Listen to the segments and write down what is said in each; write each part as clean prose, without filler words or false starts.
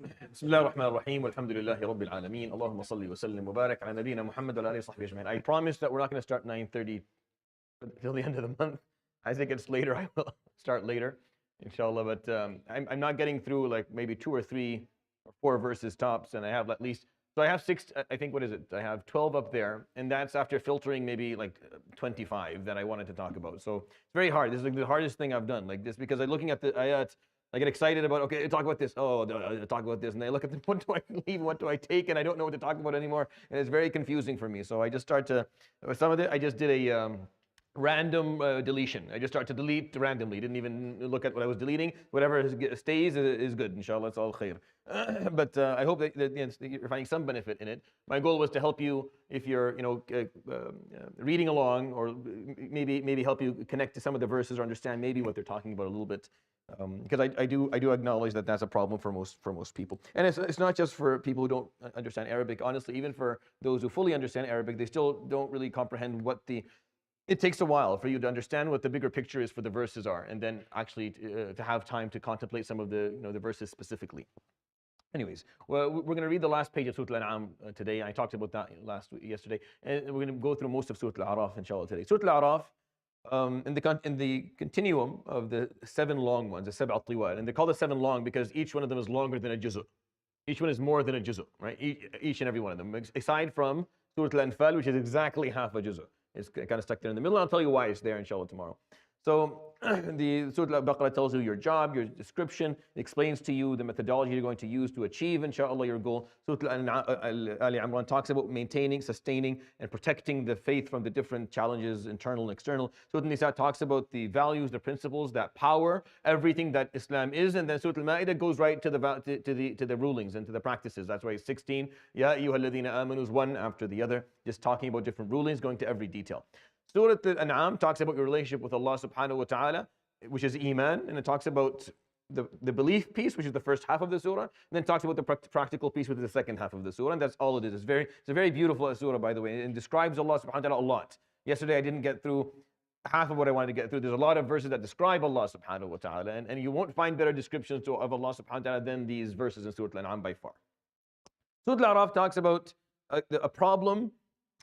بسم الله الرحمن الرحيم والحمد لله رب العالمين اللهم صل وسلم وبارك على نبينا محمد وعلى آله وصحبه أجمعين. I promise that we're not going to start 9:30 till the end of the month. As it gets later, I will start later, inshallah. But I'm not getting through like maybe 2 or 3 or 4 verses tops, and I have at least, so I have 6, I think, what is it? I have 12 up there, and that's after filtering maybe like 25 that I wanted to talk about. So it's very hard. This is like the hardest thing I've done, like this, because I'm looking at the ayat, I get excited about, okay, talk about this. Oh, talk about this. And I look at the, what do I leave? What do I take? And I don't know what to talk about anymore. And it's very confusing for me. So I just start to, some of it, I just did a random deletion. I just start to delete randomly. Didn't even look at what I was deleting. Whatever stays is good. Inshallah, it's all khair. But I hope that you're finding some benefit in it. My goal was to help you if you're, reading along, or maybe help you connect to some of the verses or understand maybe what they're talking about a little bit. Because I do acknowledge that that's a problem for most people, and it's not just for people who don't understand Arabic. Honestly, even for those who fully understand Arabic, they still don't really comprehend what it takes a while for you to understand what the bigger picture is for the verses are, and then actually to have time to contemplate some of the the verses specifically. Anyways, well, we're going to read the last page of Surah Al-An'am today. I talked about that yesterday, and we're going to go through most of Surah Al-A'raf, inshallah, today. Surah Al-A'raf, in the continuum of the 7 long ones, the Sab' al-Tiwal, and they call the 7 long because each one of them is longer than a juz'. Each one is more than a juz', right? Each and every one of them, aside from Surah Al-Anfal, which is exactly half a juz'. It's kind of stuck there in the middle. I'll tell you why it's there, inshallah, tomorrow. So the Surah Al-Baqarah tells you your job, your description, explains to you the methodology you're going to use to achieve, inshallah, your goal. Surah Ali Imran talks about maintaining, sustaining, and protecting the faith from the different challenges, internal and external. Surah Al-Nisa talks about the values, the principles that power everything that Islam is, and then Surah Al-Ma'idah goes right to the rulings and to the practices. That's why it's 16. Ya ayyuhalladhina amanu is one after the other, just talking about different rulings, going to every detail. Surah Al-An'am talks about your relationship with Allah subhanahu wa ta'ala, which is Iman, and it talks about the belief piece, which is the first half of the surah, and then talks about the practical piece, which is the second half of the surah, and that's all it is. It's a very beautiful surah, by the way, and describes Allah subhanahu wa ta'ala a lot. Yesterday I didn't get through half of what I wanted to get through. There's a lot of verses that describe Allah subhanahu wa ta'ala, and you won't find better descriptions of Allah subhanahu wa ta'ala than these verses in Surah Al-An'am by far. Surah Al-A'raf talks about a problem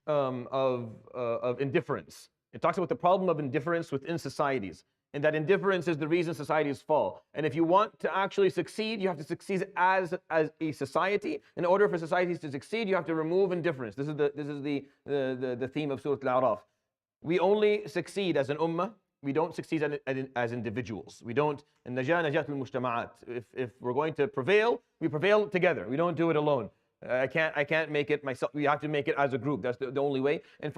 of indifference. It talks about the problem of indifference within societies, and that indifference is the reason societies fall. And if you want to actually succeed, you have to succeed as a society. In order for societies to succeed, you have to remove indifference. This is the theme of Surah Al-A'raf. We only succeed as an ummah. We don't succeed as individuals. We don't. Najat al-mujtama'at. If we're going to prevail, we prevail together. We don't do it alone. I can't make it myself. We have to make it as a group. That's the only way. And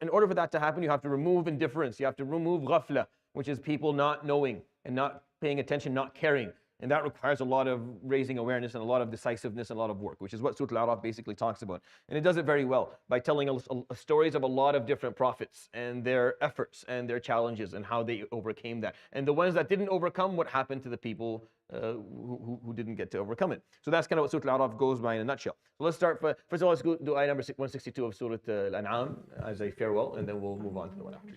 in order for that to happen, you have to remove indifference. You have to remove ghafla, which is people not knowing and not paying attention, not caring. And that requires a lot of raising awareness and a lot of decisiveness and a lot of work, which is what Surah Al-A'raf basically talks about. And it does it very well by telling stories of a lot of different prophets and their efforts and their challenges and how they overcame that. And the ones that didn't overcome, what happened to the people who didn't get to overcome it. So that's kind of what Surah Al-A'raf goes by in a nutshell. So let's start. First of all, let's go do ayah number 162 of Surah Al-An'am as a farewell, and then we'll move on to the one after.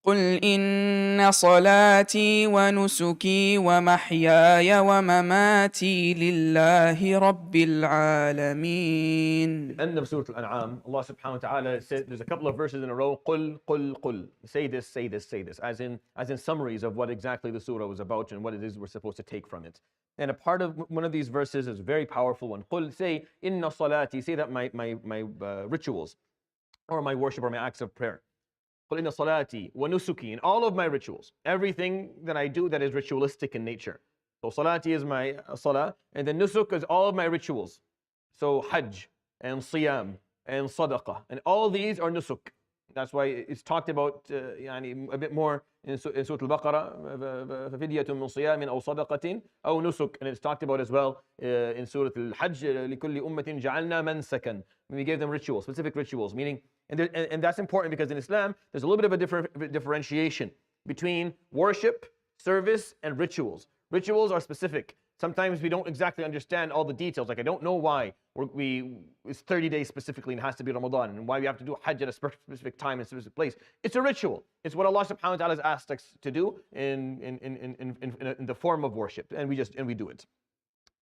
قل إن صلاتي ونسكي ومحياي ومماتي لله رب العالمين. End of Surah Al-An'am, Allah subhanahu wa ta'ala said, there's a couple of verses in a row, قل قل قل, say this, say this, say this, as in summaries of what exactly the surah was about and what it is we're supposed to take from it. And a part of one of these verses is a very powerful one. قل, say, inna salati, say that my rituals, or my worship, or my acts of prayer. قل إن صلاتي ونسكي, in all of my rituals, everything that I do that is ritualistic in nature. So salati is my salah, and then nusuk is all of my rituals. So hajj and siyam and sadaqah, and all these are nusuk. That's why it's talked about a bit more in Surah Al-Baqarah, فَفِدْيَةٌ مِّن صِيَامٍ أَوْ صَدَقَةٍ أَوْ نُسُك, and it's talked about as well in Surah Al-Hajj, لِكُلِّ أُمَّةٍ جَعَلْنَا مَنْسَكًا. We gave them rituals, specific rituals, meaning, and that's important because in Islam, there's a little bit of a differentiation between worship, service, and rituals. Rituals are specific. Sometimes we don't exactly understand all the details. Like I don't know why it's 30 days specifically and it has to be Ramadan, and why we have to do Hajj at a specific time in a specific place. It's a ritual. It's what Allah subhanahu wa ta'ala has asked us to do in the form of worship, and we do it.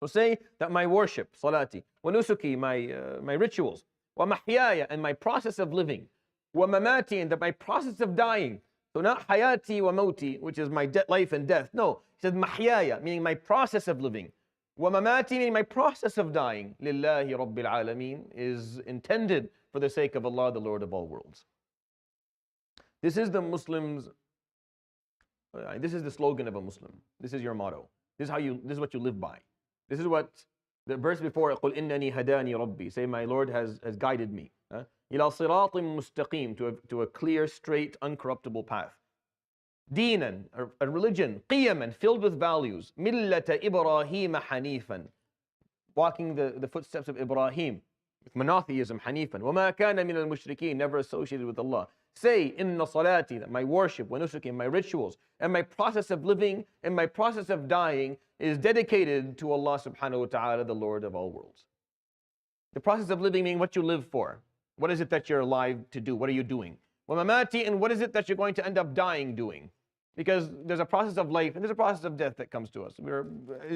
So say that my worship, salati, wa nusuki, my rituals, wa mahyaya, and my process of living, wa mamati, and that my process of dying. So not hayati wa mauti, which is my life and death. No, he said mahyaya, meaning my process of living. Wa mamati, meaning my process of dying. Lillahi Rabbil Alameen, is intended for the sake of Allah, the Lord of all worlds. This is the Muslims. This is the slogan of a Muslim. This is your motto. This is what you live by. This is what the verse before, قُلْ إِنَّنِي هَدَانِي رَبِّي, say, my Lord has guided me. إِلَى صِرَاطٍ مُسْتَقِيمٍ, to a clear, straight, uncorruptible path. Deenan, a religion, qiyaman, filled with values. مِلَّةَ إِبْرَاهِيمَ حَنِيفًا, walking the footsteps of Ibrahim, with monotheism, hanifan. وَمَا كَانَ مِنَ الْمُشْرِكِينَ, never associated with Allah. Say, inna salati, that my worship, wa nusuki, my rituals, and my process of living, and my process of dying is dedicated to Allah subhanahu wa ta'ala, the Lord of all worlds. The process of living meaning what you live for. What is it that you're alive to do? What are you doing? Wa mamati, and what is it that you're going to end up dying doing? Because there's a process of life and there's a process of death that comes to us.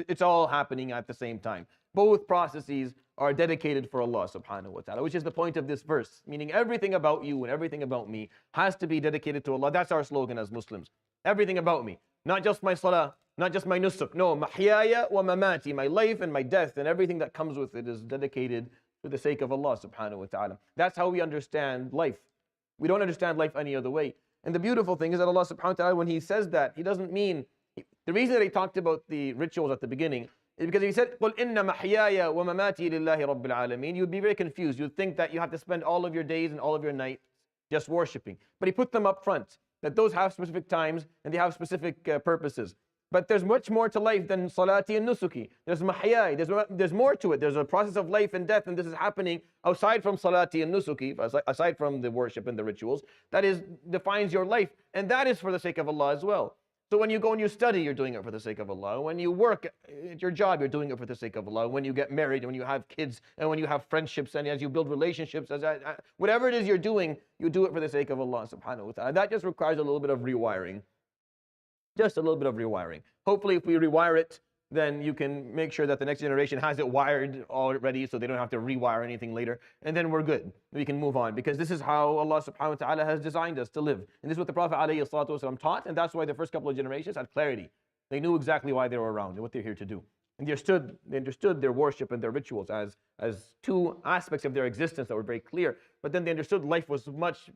It's all happening at the same time. Both processes are dedicated for Allah subhanahu wa ta'ala, which is the point of this verse, meaning everything about you and everything about me has to be dedicated to Allah. That's our slogan as Muslims. Everything about me, not just my salah, not just my nusuk. No, mahyaya wa mamati, my life and my death and everything that comes with it is dedicated to the sake of Allah subhanahu wa ta'ala. That's how we understand life. We don't understand life any other way. And the beautiful thing is that Allah subhanahu wa ta'ala, when He says that, He doesn't mean, the reason that He talked about the rituals at the beginning is because He said, قُلْ إِنَّ مَحْيَايَ وَمَمَاتِي لِلَّهِ رَبِّ الْعَالَمِينَ. You'd be very confused. You'd think that you have to spend all of your days and all of your nights just worshiping. But He put them up front, that those have specific times and they have specific purposes. But there's much more to life than salati and nusuki. There's mahyai, there's more to it. There's a process of life and death, and this is happening outside from salati and nusuki, aside from the worship and the rituals. That defines your life, and that is for the sake of Allah as well. So when you go and you study, you're doing it for the sake of Allah. When you work at your job, you're doing it for the sake of Allah. When you get married, when you have kids, and when you have friendships, and as you build relationships, whatever it is you're doing, you do it for the sake of Allah subhanahu wa ta'ala. That just requires a little bit of rewiring. Just a little bit of rewiring. Hopefully, if we rewire it, then you can make sure that the next generation has it wired already so they don't have to rewire anything later. And then we're good. We can move on because this is how Allah subhanahu wa ta'ala has designed us to live. And this is what the Prophet alayhi salatu wasalam taught, and that's why the first couple of generations had clarity. They knew exactly why they were around and what they're here to do. And they understood their worship and their rituals as two aspects of their existence that were very clear. But then they understood life was much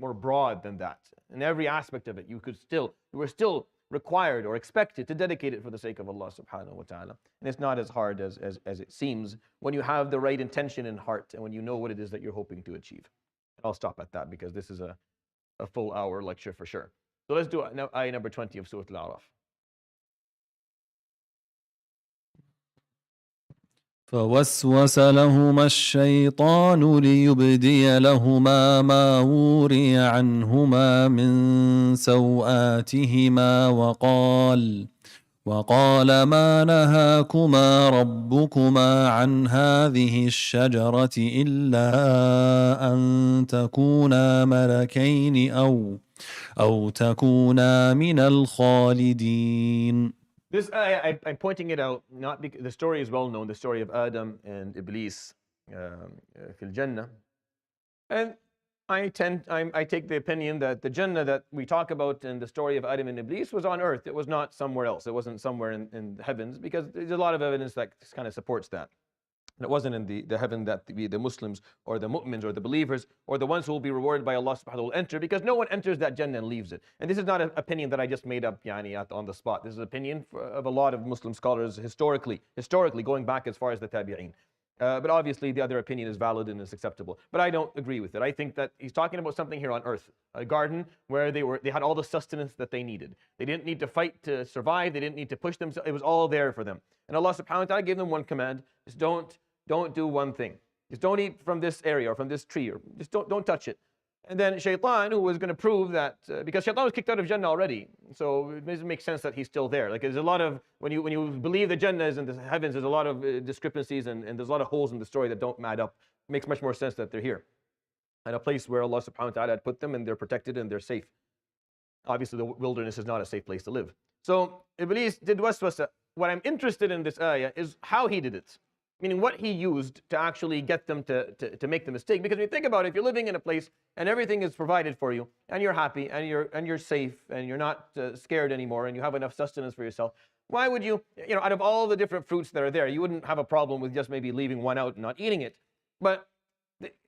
more broad than that. In every aspect of it, you were still required or expected to dedicate it for the sake of Allah subhanahu wa ta'ala. And it's not as hard as it seems when you have the right intention in heart and when you know what it is that you're hoping to achieve. I'll stop at that because this is a full hour lecture for sure. So let's do ayah number 20 of Surah Al-A'raf. فوسوس لهما الشيطان ليبدي لهما ما وري عنهما من سوآتهما وقال ما نهاكما ربكما عن هذه الشجرة إلا أن تكونا ملكين أو تكونا من الخالدين. This ayah, I'm pointing it out, not because the story is well known, the story of Adam and Iblis fil Jannah. And I take the opinion that the Jannah that we talk about in the story of Adam and Iblis was on earth. It was not somewhere else. It wasn't somewhere in the heavens, because there's a lot of evidence that kind of supports that. And it wasn't in the heaven that the Muslims or the mu'mins or the believers or the ones who will be rewarded by Allah subhanahu wa ta'ala will enter, because no one enters that Jannah and leaves it. And this is not an opinion that I just made up on the spot. This is an opinion of a lot of Muslim scholars historically going back as far as the tabi'een. But obviously the other opinion is valid and is acceptable. But I don't agree with it. I think that he's talking about something here on earth, a garden where they had all the sustenance that they needed. They didn't need to fight to survive. They didn't need to push themselves. It was all there for them. And Allah subhanahu wa ta'ala gave them one command: just don't do one thing. Just don't eat from this area or from this tree, or just don't touch it. And then Shaitan, who was going to prove that, because Shaitan was kicked out of Jannah already, so it doesn't make sense that he's still there. Like, there's a lot of, when you believe the Jannah is in the heavens, there's a lot of discrepancies and there's a lot of holes in the story that don't add up. It makes much more sense that they're here, and a place where Allah subhanahu wa ta'ala had put them, and they're protected and they're safe. Obviously the wilderness is not a safe place to live. So Iblis did waswasa what I'm interested in this ayah is how he did it. Meaning what he used to actually get them to make the mistake. Because when you think about it, if you're living in a place and everything is provided for you, and you're happy, and you're safe, and you're not scared anymore, and you have enough sustenance for yourself, why would you, out of all the different fruits that are there, you wouldn't have a problem with just maybe leaving one out and not eating it. But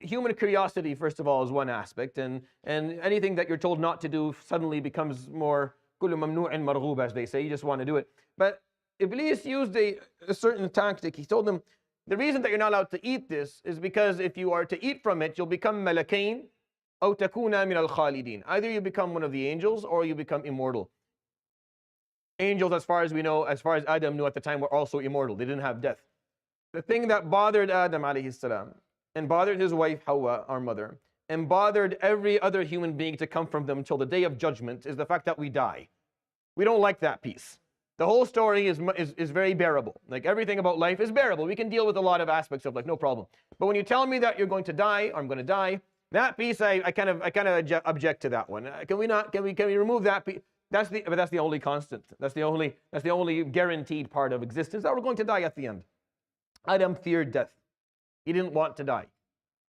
human curiosity, first of all, is one aspect, and anything that you're told not to do suddenly becomes more kullu mamnu'in marghub, as they say. You just want to do it. But Iblis used a certain tactic. He told them, the reason that you're not allowed to eat this is because if you are to eat from it, you'll become malakain, aw takuna min al-khalidin. Either you become one of the angels or you become immortal. Angels, as far as we know, as far as Adam knew at the time, were also immortal. They didn't have death. The thing that bothered Adam alayhi salam, and bothered his wife Hawa, our mother, and bothered every other human being to come from them until the day of judgment, is the fact that we die. We don't like that piece. The whole story is very bearable. Like everything about life is bearable. We can deal with a lot of aspects of life, no problem. But when you tell me that you're going to die, or I'm going to die, that piece I kind of object to that one. Can we remove that piece? That's the only constant. That's the only guaranteed part of existence, that we're going to die at the end. Adam feared death. He didn't want to die,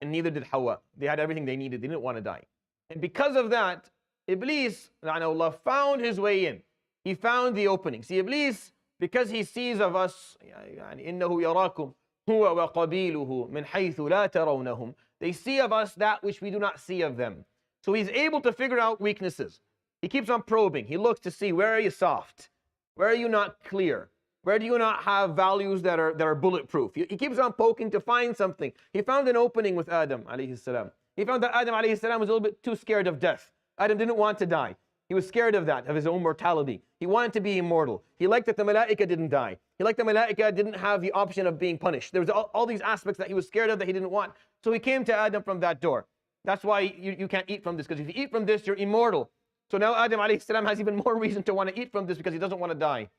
and neither did Hawa. They had everything they needed. They didn't want to die, and because of that, Iblis, la'anahullah, found his way in. He found the opening. See, Iblis, because he sees of us, إِنَّهُ يَرَاكُمْ هُوَ وَقَبِيلُهُ مِنْ حَيْثُ لَا تَرَوْنَهُم. They see of us that which we do not see of them. So he's able to figure out weaknesses. He keeps on probing. He looks to see, where are you soft? Where are you not clear? Where do you not have values that are bulletproof? He keeps on poking to find something. He found an opening with Adam alayhi salam. He found that Adam alayhi salam was a little bit too scared of death. Adam didn't want to die. He was scared of that, of his own mortality. He wanted to be immortal. He liked that the malaika didn't die. He liked the malaika didn't have the option of being punished. There was all these aspects that he was scared of that he didn't want. So he came to Adam from that door. That's why you can't eat from this, because if you eat from this, you're immortal. So now Adam alayhi salam has even more reason to want to eat from this, because he doesn't want to die.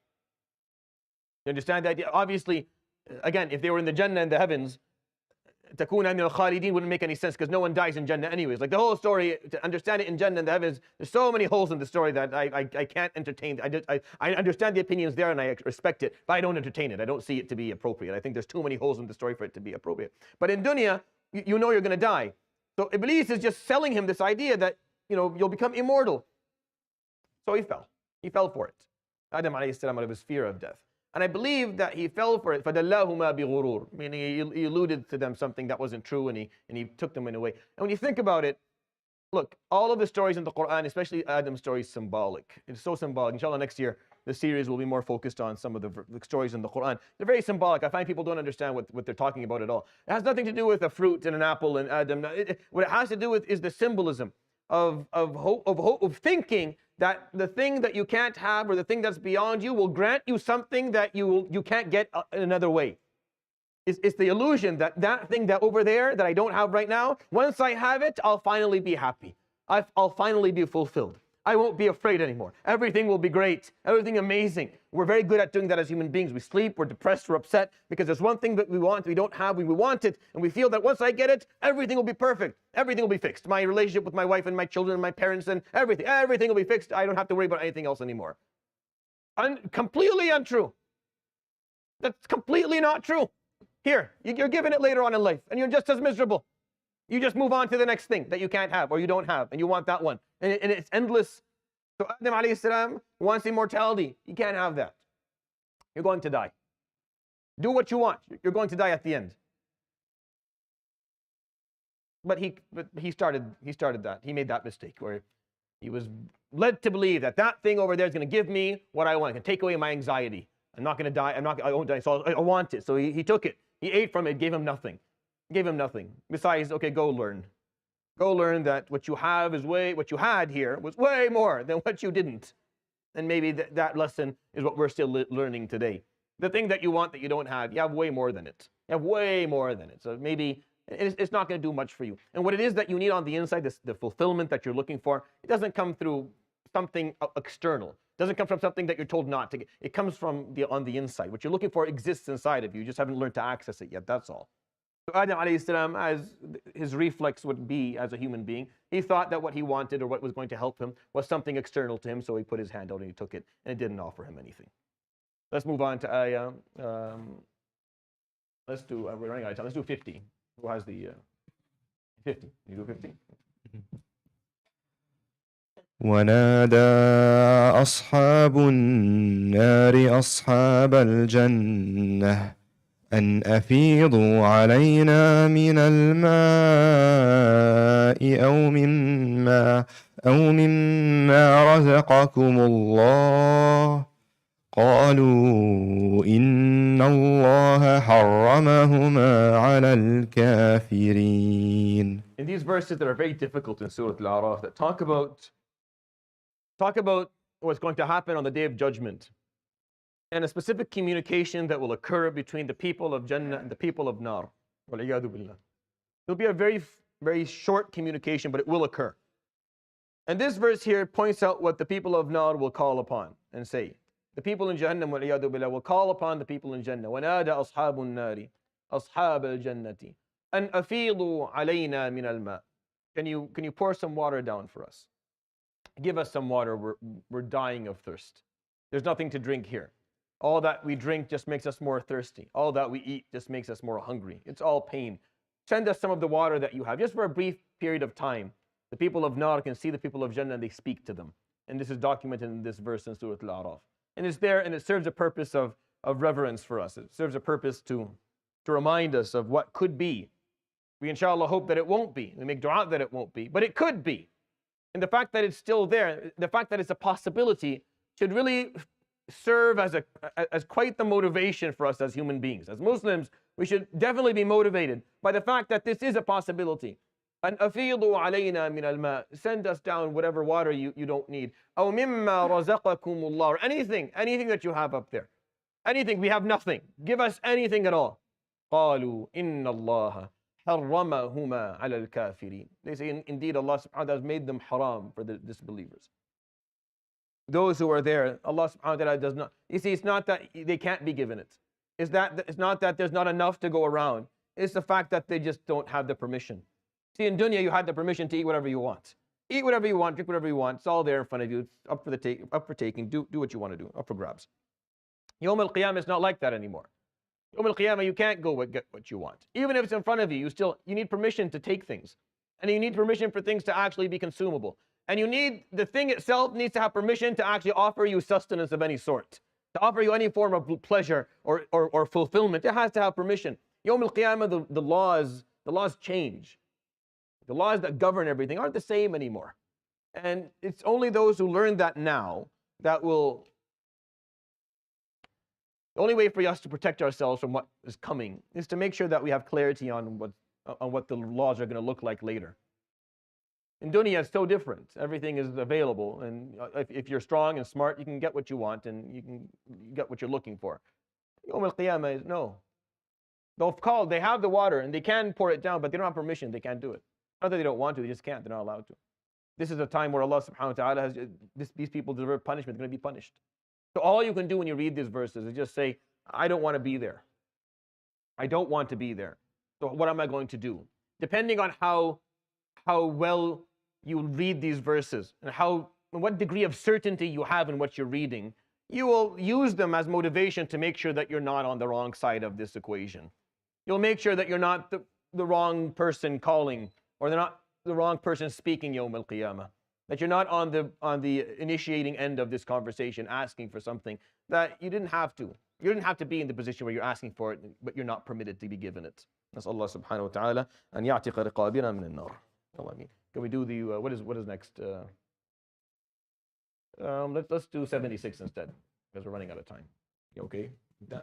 You understand the idea? Obviously, again, if they were in the Jannah and the heavens, Takuna min al-Khalidin wouldn't make any sense, because no one dies in Jannah anyways. Like the whole story, to understand it in Jannah and the heavens, there's so many holes in the story that I can't entertain. I understand the opinions there and I respect it, but I don't entertain it. I don't see it to be appropriate. I think there's too many holes in the story for it to be appropriate. But in dunya, you know you're going to die. So Iblis is just selling him this idea that, you'll become immortal. So he fell. He fell for it. Adam alayhi salam, out of his fear of death. And I believe that he fell for it. فَدَلَّاهُمَا بِغُرُورٍ, meaning he alluded to them something that wasn't true, and he took them in a way. And when you think about it, look, all of the stories in the Quran, especially Adam's story, is symbolic. It's so symbolic. Inshallah, next year, the series will be more focused on some of the stories in the Quran. They're very symbolic. I find people don't understand what they're talking about at all. It has nothing to do with a fruit and an apple and Adam. What it has to do with is the symbolism of thinking that the thing that you can't have, or the thing that's beyond you, will grant you something that you can't get another way. It's the illusion that thing that over there that I don't have right now, once I have it, I'll finally be happy. I'll finally be fulfilled. I won't be afraid anymore. Everything will be great. Everything amazing. We're very good at doing that as human beings. We sleep, we're depressed, we're upset, because there's one thing that we want, we don't have, we want it, and we feel that once I get it, everything will be perfect. Everything will be fixed. My relationship with my wife and my children and my parents and everything will be fixed. I don't have to worry about anything else anymore. Completely untrue. That's completely not true. Here, you're given it later on in life, and you're just as miserable. You just move on to the next thing that you can't have or you don't have, and you want that one. And it's endless. So Adam alayhi salam wants immortality. You can't have that. You're going to die. Do what you want. You're going to die at the end. But he started that. He made that mistake where he was led to believe that thing over there is going to give me what I want. It can take away my anxiety. I'm not going to die. I won't die. So I want it. So he took it. He ate from it. Gave him nothing. Gave him nothing. Besides, okay, go learn. Go learn that what you had here was way more than what you didn't. And maybe that lesson is what we're still learning today. The thing that you want that you don't have, you have way more than it. You have way more than it. So maybe it's not going to do much for you. And what it is that you need on the inside, the fulfillment that you're looking for, it doesn't come through something external. It doesn't come from something that you're told not to get. It comes from on the inside. What you're looking for exists inside of you. You just haven't learned to access it yet. That's all. So Adam alayhi salam, as his reflex would be as a human being, he thought that what he wanted or what was going to help him was something external to him, so he put his hand out and he took it, and it didn't offer him anything. Let's move on to ayah. Let's do, we're running out of time. Let's do 50. Who has the 50? You do 50? ونادى أصحاب النار أصحاب الجنة أن أفيضوا علينا من الماء أو مما رزقكم الله قالوا إن الله حرمهما على الكافرين. In these verses that are very difficult in Surah Al-A'raf, that talk about what's going to happen on the Day of Judgment, and a specific communication that will occur between the people of Jannah and the people of Nar. It'll be a very, very short communication, but it will occur. And this verse here points out what the people of Nar will call upon and say. The people in Jahannam will call upon the people in Jannah. وَنَادَى أَصْحَابُ النَّارِ أَصْحَابَ الْجَنَّةِ أَنْ أَفِيضُوا عَلَيْنَا مِنَ الْمَاءِ. Can you pour some water down for us? Give us some water. We're dying of thirst. There's nothing to drink here. All that we drink just makes us more thirsty. All that we eat just makes us more hungry. It's all pain. Send us some of the water that you have, just for a brief period of time. The people of Nar can see the people of Jannah and they speak to them. And this is documented in this verse in Surah Al-A'raf. And it's there, and it serves a purpose of reverence for us. It serves a purpose to remind us of what could be. We inshallah hope that it won't be. We make dua that it won't be, but it could be. And the fact that it's still there, the fact that it's a possibility, should really serve as quite the motivation for us as human beings. As Muslims, we should definitely be motivated by the fact that this is a possibility. And أفيضوا علينا من الماء. Send us down whatever water you don't need. أو مما رزقكم الله. Or anything that you have up there. Anything, we have nothing. Give us anything at all. قالوا إن الله حرمهما على الكافرين. They say, indeed, Allah subhanahu wa ta'ala has made them haram for the disbelievers. Those who are there, Allah subhanahu wa ta'ala does not. You see, it's not that they can't be given it. It's not that there's not enough to go around. It's the fact that they just don't have the permission. See, in dunya, you had the permission to eat whatever you want. Eat whatever you want, drink whatever you want. It's all there in front of you. It's up for taking. Do what you want to do. Up for grabs. Yawm al-Qiyamah is not like that anymore. Yawm al-Qiyamah, you can't go get what you want. Even if it's in front of you, you need permission to take things. And you need permission for things to actually be consumable. And the thing itself needs to have permission to actually offer you sustenance of any sort. To offer you any form of pleasure or fulfillment. It has to have permission. Yawm al-Qiyamah, the laws change. The laws that govern everything aren't the same anymore. And it's only those who learn that now that will. The only way for us to protect ourselves from what is coming is to make sure that we have clarity on what the laws are going to look like later. In dunya, it's so different. Everything is available, and if you're strong and smart, you can get what you want and you can get what you're looking for. Yawm al-Qiyamah is no. They have the water and they can pour it down, but they don't have permission. They can't do it. Not that they don't want to, they just can't. They're not allowed to. This is a time where Allah subhanahu wa ta'ala these people deserve punishment. They're going to be punished. So all you can do when you read these verses is just say, I don't want to be there. I don't want to be there. So what am I going to do? Depending on how well you read these verses and what degree of certainty you have in what you're reading, you will use them as motivation to make sure that you're not on the wrong side of this equation. You'll make sure that you're not the wrong person calling, or they're not the wrong person speaking Yawm al-Qiyamah. That you're not on the initiating end of this conversation asking for something that you didn't have to. You didn't have to be in the position where you're asking for it, but you're not permitted to be given it. That's Allah subhanahu wa ta'ala an ya'tiqa riqabina min an-nar. Can we do the what is next? Let's do 76 instead, because we're running out of time. You okay? Yeah.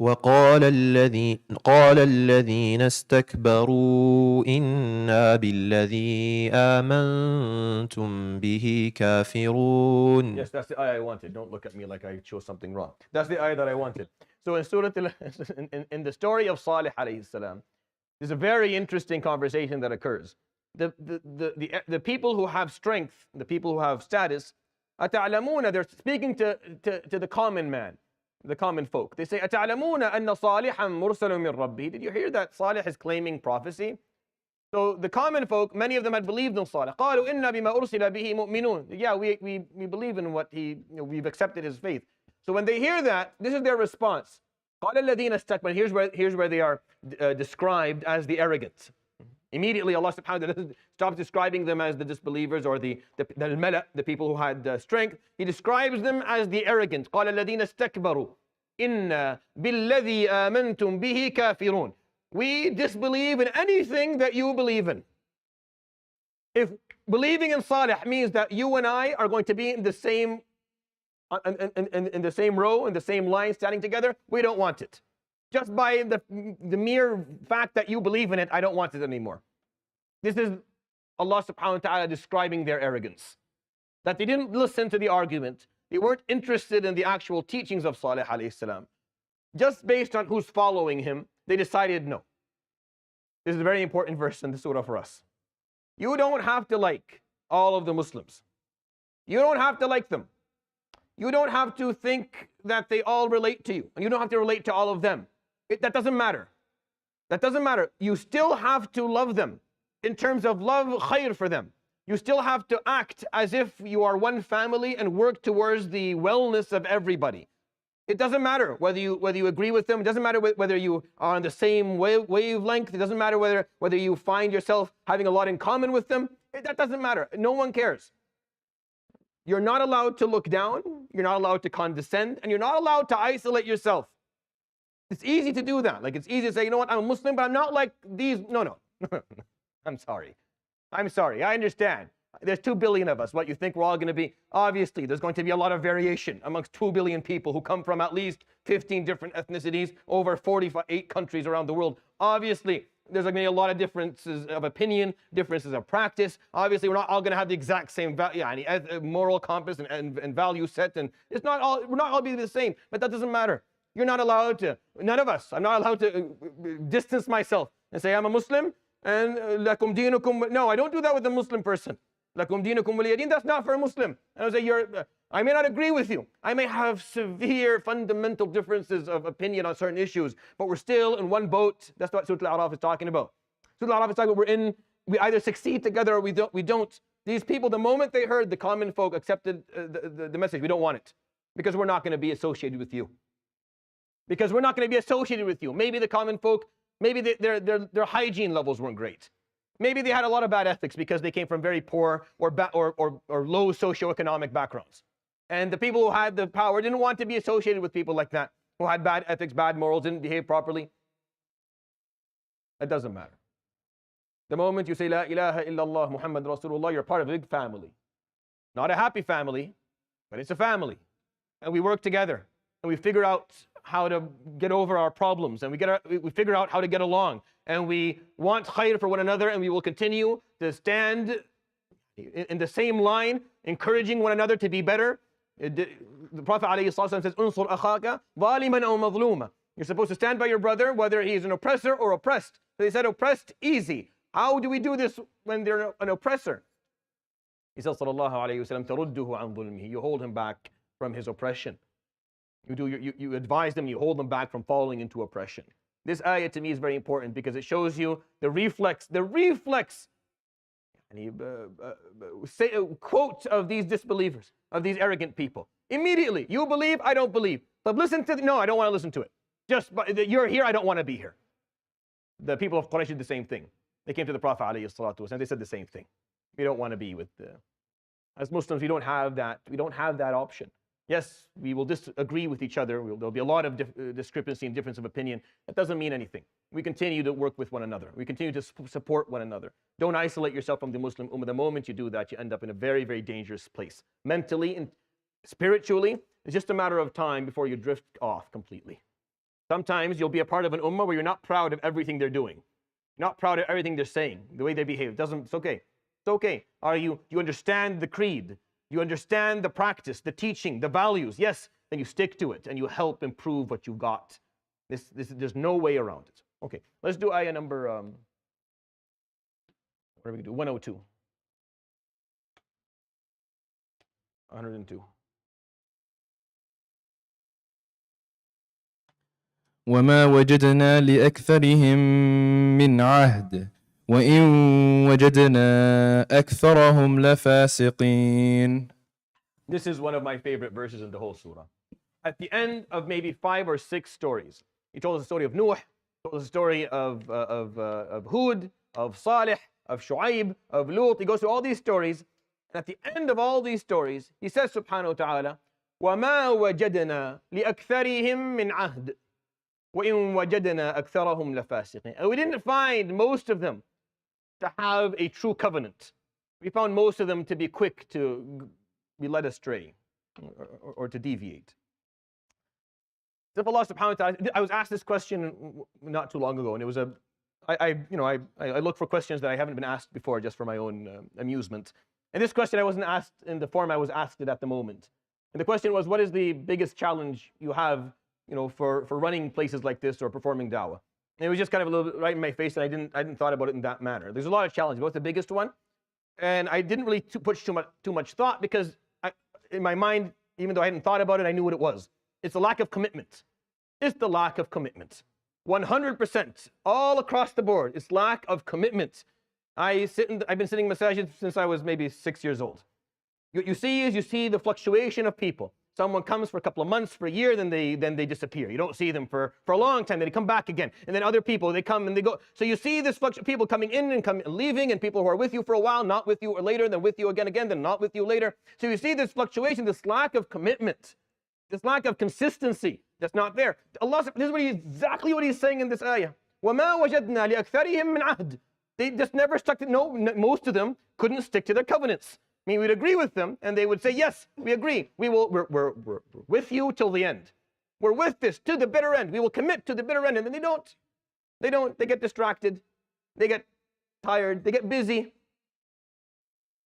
قال الذين استكبروا إنا بالذي آمنتم به كافرون. Yes, that's the ayah I wanted. Don't look at me like I chose something wrong. That's the ayah that I wanted. So in in the story of Salih alayhi salam, there's a very interesting conversation that occurs. The people who have strength, the people who have status, أتعلمون, they're speaking to the common man, the common folk. They say, أتعلمون أن صالحا مرسل من ربه. Did you hear that Salih is claiming prophecy? So the common folk, many of them had believed in Salih. قالوا إنا بما أرسل به مؤمنون. Yeah, we believe in what he, we've accepted his faith. So when they hear that, this is their response. قال الذين استكبروا. Here's where they are described as the arrogant. Immediately Allah subhanahu wa ta'ala stops describing them as the disbelievers or the mala, the people who had strength. He describes them as the arrogant. قال الذين استكبروا إنا بالذي آمنتم به كافرون. We disbelieve in anything that you believe in. If believing in Salih means that you and I are going to be in the same in the same row, in the same line, standing together, we don't want it. Just by the mere fact that you believe in it, I don't want it anymore. This is Allah subhanahu wa ta'ala describing their arrogance. That they didn't listen to the argument. They weren't interested in the actual teachings of Salih alayhi salam. Just based on who's following him, they decided no. This is a very important verse in the surah for us. You don't have to like all of the Muslims. You don't have to like them. You don't have to think that they all relate to you. And you don't have to relate to all of them. That doesn't matter. That doesn't matter. You still have to love them in terms of love khair for them. You still have to act as if you are one family and work towards the wellness of everybody. It doesn't matter whether you agree with them. It doesn't matter whether you are on the same wavelength. It doesn't matter whether you find yourself having a lot in common with them. That doesn't matter. No one cares. You're not allowed to look down. You're not allowed to condescend. And you're not allowed to isolate yourself. It's easy to do that. Like, it's easy to say, you know what, I'm a Muslim, but I'm not like these. No. I'm sorry. I understand. There's 2 billion of us. What, you think we're all going to be? Obviously, there's going to be a lot of variation amongst 2 billion people who come from at least 15 different ethnicities, over 48 countries around the world. Obviously, there's going to be a lot of differences of opinion, differences of practice. Obviously, we're not all going to have the exact same moral compass and value set. And we're not all be the same, but that doesn't matter. You're not allowed to, none of us, I'm not allowed to distance myself and say I'm a Muslim and lakum dinukum. No, I don't do that with a Muslim person. Lakum dinukum waliya din, that's not for a Muslim. And I say, I may not agree with you. I may have severe fundamental differences of opinion on certain issues, but we're still in one boat. That's what Surah Al-A'raf is talking about. Surah Al-A'raf is talking about we either succeed together or we don't. These people, the moment they heard the common folk accepted the message, we don't want it. Because we're not going to be associated with you. Because we're not going to be associated with you. Maybe the common folk, maybe their hygiene levels weren't great. Maybe they had a lot of bad ethics because they came from very poor or low socioeconomic backgrounds. And the people who had the power didn't want to be associated with people like that, who had bad ethics, bad morals, didn't behave properly. It doesn't matter. The moment you say, La ilaha illallah Muhammad Rasulullah, you're part of a big family. Not a happy family, but it's a family. And we work together. And we figure out how to get over our problems, and we figure out how to get along, and we want khair for one another, and we will continue to stand in the same line, encouraging one another to be better. The Prophet ﷺ says, "Unsur akhaka zaliman aw mazluma." You're supposed to stand by your brother, whether he is an oppressor or oppressed. So they said oppressed, easy. How do we do this when they're an oppressor? He says, sallallahu alayhi wa sallam, "Tarudduhu an zulmihi." You hold him back from his oppression. You advise them, you hold them back from falling into oppression. This ayah to me is very important because it shows you the reflex quote of these disbelievers, of these arrogant people. Immediately, you believe, I don't believe. But no, I don't want to listen to it. You're here, I don't want to be here. The people of Quraysh did the same thing. They came to the Prophet ﷺ, they said the same thing. We don't want to be with as Muslims, we don't have that option. Yes, we will disagree with each other. There'll be a lot of discrepancy and difference of opinion. That doesn't mean anything. We continue to work with one another. We continue to support one another. Don't isolate yourself from the Muslim Ummah. The moment you do that, you end up in a very, very dangerous place. Mentally and spiritually, it's just a matter of time before you drift off completely. Sometimes you'll be a part of an Ummah where you're not proud of everything they're doing. You're not proud of everything they're saying, the way they behave. It's okay. It's okay. You understand the creed? You understand the practice, the teaching, the values. Yes, then you stick to it and you help improve what you got. There's no way around it. Okay, let's do ayah number, what are we going to do? 102. 102. وما وجدنا لأكثرهم من عهد وإن وجدنا أكثرهم لفاسقين. This is one of my favorite verses in the whole surah. At the end of maybe 5 or 6 stories, he told us the story of Nuh, told us the story of Hud, of Salih, of Shu'aib, of Lut. He goes through all these stories. And at the end of all these stories, he says, subhanahu wa ta'ala, وَمَا وَجَدْنَا لِأَكْثَرِهِمْ مِنْ عَهْدٍ وَإِنْ وَجَدْنَا أَكْثَرَهُمْ لَفَاسِقِينَ. And we didn't find most of them to have a true covenant. We found most of them to be quick to be led astray or to deviate. If Allah subhanahu wa ta'ala, I was asked this question not too long ago, and it was I look for questions that I haven't been asked before just for my own amusement. And this question I wasn't asked in the form I was asked it at the moment. And the question was, what is the biggest challenge you have, for running places like this or performing da'wah? And it was just kind of a little bit right in my face, and I didn't thought about it in that manner. There's a lot of challenges. What's the biggest one? And I didn't really put too much thought, because in my mind, even though I hadn't thought about it, I knew what it was. It's the lack of commitment. It's the lack of commitment. 100%, all across the board, it's lack of commitment. I've been sitting in masajid since I was maybe 6 years old. What you see the fluctuation of people. Someone comes for a couple of months, for a year, then they disappear. You don't see them for a long time. Then they come back again. And then other people, they come and they go. So you see this people coming in and leaving, and people who are with you for a while, not with you or later, then with you again, then not with you later. So you see this fluctuation, this lack of commitment, this lack of consistency that's not there. Allah, this is exactly what He's saying in this ayah. وَمَا وَجَدْنَا لِأَكْثَرِهِمْ مِنْ عَهْدٍ. They just never stuck to, most of them couldn't stick to their covenants. I mean, we'd agree with them, and they would say, yes, we agree. We're with you till the end. We're with this to the bitter end. We will commit to the bitter end. And then they don't. They get distracted. They get tired. They get busy.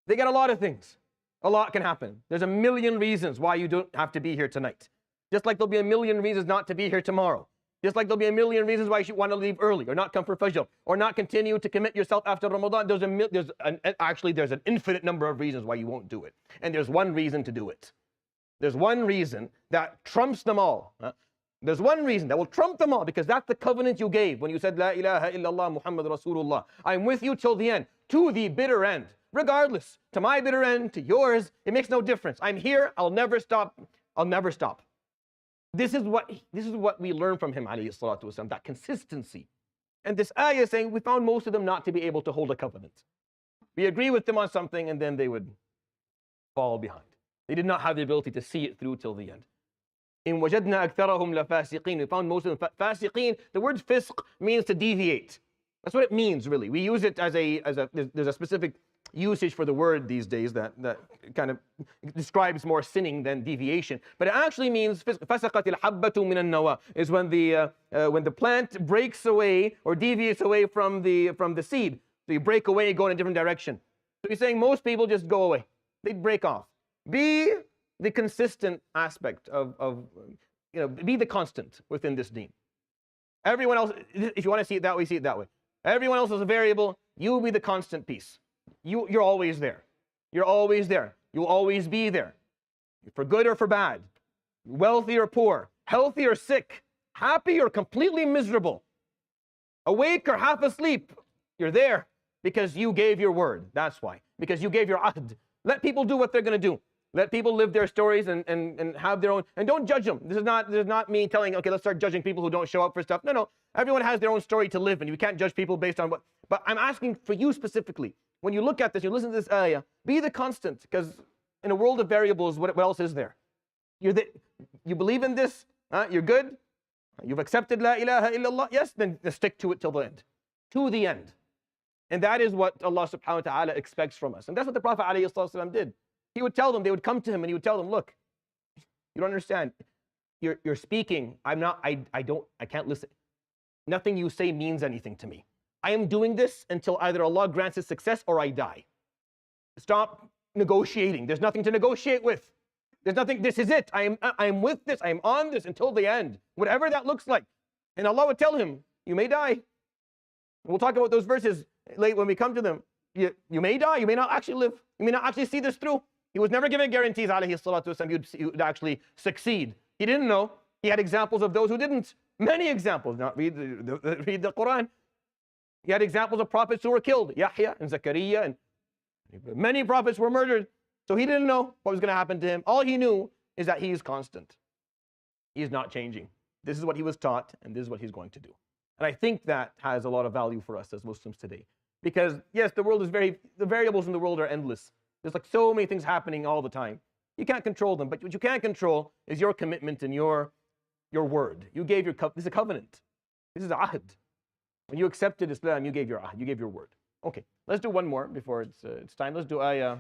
They get a lot of things. A lot can happen. There's a million reasons why you don't have to be here tonight. Just like there'll be a million reasons not to be here tomorrow. Just like there'll be a million reasons why you should want to leave early, or not come for Fajr, or not continue to commit yourself after Ramadan. There's an infinite number of reasons why you won't do it. And there's one reason to do it. There's one reason that trumps them all. There's one reason that will trump them all, because that's the covenant you gave when you said, La ilaha illallah Muhammad Rasulullah. I'm with you till the end, to the bitter end. Regardless, to my bitter end, to yours, it makes no difference. I'm here, I'll never stop. I'll never stop. This is what we learn from him, alayhi salatu wasalam, that consistency. And this ayah is saying we found most of them not to be able to hold a covenant. We agree with them on something, and then they would fall behind. They did not have the ability to see it through till the end. In wajadna aktharahum lafasiqeen. We found most of them fasiqeen. The word fisq means to deviate. That's what it means, really. We use it there's a specific usage for the word these days that kind of describes more sinning than deviation. But it actually means فَسَقَتِ الْحَبَّةُ مِنَ النَّوَى, is when the plant breaks away or deviates away from the seed. So you break away and go in a different direction. So he's saying most people just go away. They break off. Be the consistent aspect of be the constant within this deen. Everyone else, if you want to see it that way, see it that way. Everyone else is a variable. You be the constant piece. You're always there. You're always there. You'll always be there. For good or for bad. Wealthy or poor. Healthy or sick. Happy or completely miserable. Awake or half asleep. You're there because you gave your word. That's why. Because you gave your ahd. Let people do what they're going to do. Let people live their stories and have their own. And don't judge them. This is not me telling, okay, let's start judging people who don't show up for stuff. No. Everyone has their own story to live, and you can't judge people based on what. But I'm asking for you specifically. When you look at this, you listen to this ayah, be the constant, because in a world of variables, what else is there? You believe in this? You're good? You've accepted La ilaha illallah? Yes, then stick to it till the end. To the end. And that is what Allah subhanahu wa ta'ala expects from us. And that's what the Prophet ﷺ did. He would tell them, they would come to him and he would tell them, look, you don't understand. You're speaking. I can't listen. Nothing you say means anything to me. I am doing this until either Allah grants us success or I die. Stop negotiating. There's nothing to negotiate with. There's nothing, this is it. I am with this. I am on this until the end. Whatever that looks like. And Allah would tell him, you may die. We'll talk about those verses late when we come to them. You may die. You may not actually live. You may not actually see this through. He was never given guarantees, alayhi salatu wasalam, he would actually succeed. He didn't know. He had examples of those who didn't. Many examples. Now read the Quran. He had examples of prophets who were killed, Yahya and Zakaria, and many prophets were murdered. So he didn't know what was going to happen to him. All he knew is that he is constant. He is not changing. This is what he was taught, and this is what he's going to do. And I think that has a lot of value for us as Muslims today. Because yes, the variables in the world are endless. There's like so many things happening all the time. You can't control them, but what you can control is your commitment and your word. You gave this is a covenant. This is ahd. When you accepted Islam, you gave your ahd, you gave your word. Okay, let's do one more before it's time. Let's do ayah.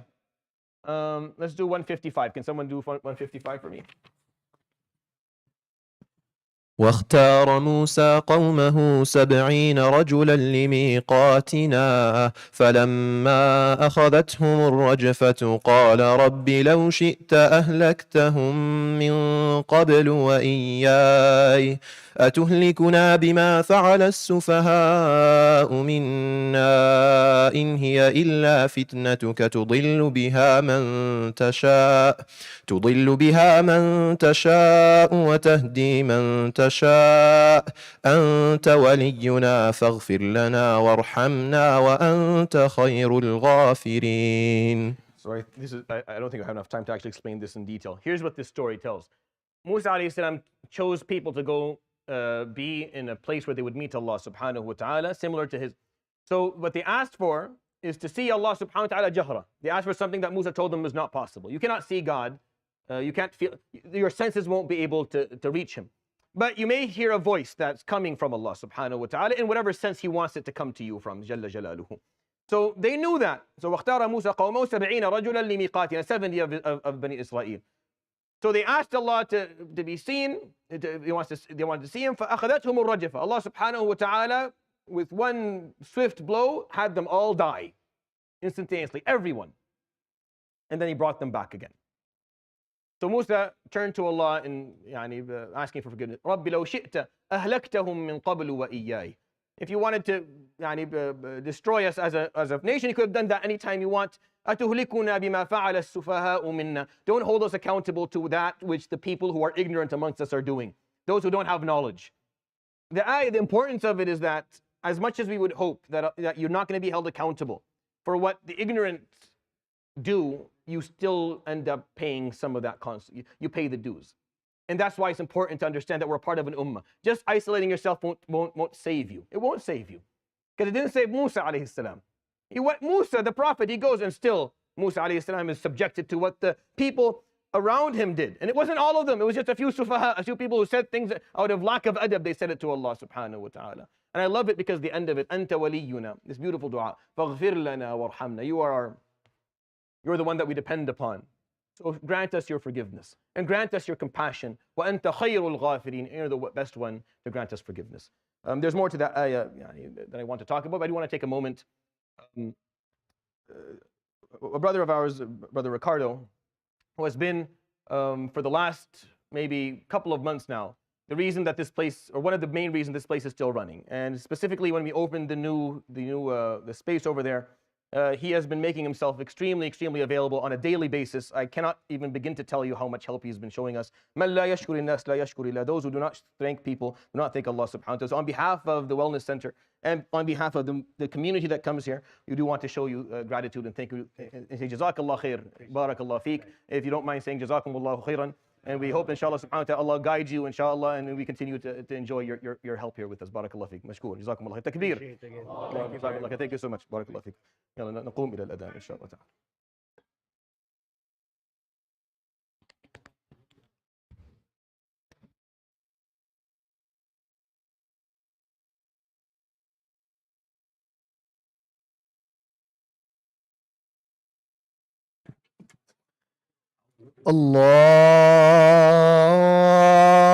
Let's do 155. Can someone do 155 for me? واختار موسى قومه 70 رجلا لميقاتنا فلما أخذتهم الرجفة قال رب لو شئت أهلكتهم من قبل وإياي أتهلكنا بما فعل السفهاء منا إن هي إلا فتنتك تضل بها من تشاء وتهدي من تشاء أنت ولينا فاغفر لنا وارحمنا وأنت خير الغافرين. Sorry, I don't think I have enough time to actually explain this in detail. Here's what this story tells. Musa alayhi salam chose people to go be in a place where they would meet Allah subhanahu wa ta'ala, similar to his. So what they asked for is to see Allah subhanahu wa ta'ala jahra. They asked for something that Musa told them was not possible. You cannot see God. You can't feel, your senses won't be able to reach him. But you may hear a voice that's coming from Allah subhanahu wa ta'ala in whatever sense he wants it to come to you from, Jalla Jalaluhu. So they knew that. So وَاخْتَارَ مُوسَى قَوْمَهُ 70 رَجُلًا لِمِيقَاتِنَا, 70 of Bani Israel. So they asked Allah to be seen. They wanted to see him. فَأَخَذَتْهُمُ الرَّجْفَةُ. Allah subhanahu wa ta'ala, with one swift blow, had them all die instantaneously, everyone. And then he brought them back again. So Musa turned to Allah and asking for forgiveness. رَبِّ لَوْ شِئْتَ أَهْلَكْتَهُمْ مِنْ قَبْلُ وَإِيَّايَ. If you wanted to destroy us as a nation, you could have done that anytime you want. أَتُهْلِكُنَا بِمَا فَعَلَ السُّفَهَاءُ مِنَّا. Don't hold us accountable to that which the people who are ignorant amongst us are doing. Those who don't have knowledge. The importance of it is that as much as we would hope that you're not going to be held accountable for what the ignorant do, you still end up paying some of that cost. You pay the dues. And that's why it's important to understand that we're part of an ummah. Just isolating yourself won't save you. It won't save you. Because it didn't save Musa alayhi salam. Musa, the prophet, he goes and still Musa alayhi salam is subjected to what the people around him did. And it wasn't all of them. It was just a few sufaha, a few people who said things out of lack of adab. They said it to Allah subhanahu wa ta'ala. And I love it because the end of it, Anta waliyuna, this beautiful dua, faghfir lana warhamna. You're the one that we depend upon. So grant us your forgiveness and grant us your compassion. وَأَنْتَ خَيْرُ الْغَافِرِينَ. You're the best one to grant us forgiveness. There's more to that ayah that I want to talk about, but I do want to take a moment. A brother of ours, Brother Ricardo, who has been for the last maybe couple of months now, the reason that this place, or one of the main reasons this place is still running, and specifically when we opened the space over there, he has been making himself extremely available on a daily basis. I cannot even begin to tell you how much help he's been showing us. مَنْ لَا يَشْكُرِ النَّاسِ لَا يَشْكُرِ اللَّهِ. Those who do not thank people do not thank Allah subhanahu wa ta'ala. So on behalf of the Wellness Center and on behalf of the community that comes here, we do want to show you gratitude and thank you and say Jazakallah khair, Barakallah feek. If you don't mind saying Jazakumullahu khairan. And we hope, inshallah, subhanahu wa ta'ala, Allah guide you, inshallah, and we continue to enjoy your help here with us. Barakallah feek. Mashkoor. Jazakumullah. Takbir. Thank you so much. Barakallah feek. يلا نقوم إلى الأذان إن شاء الله تعالى. الله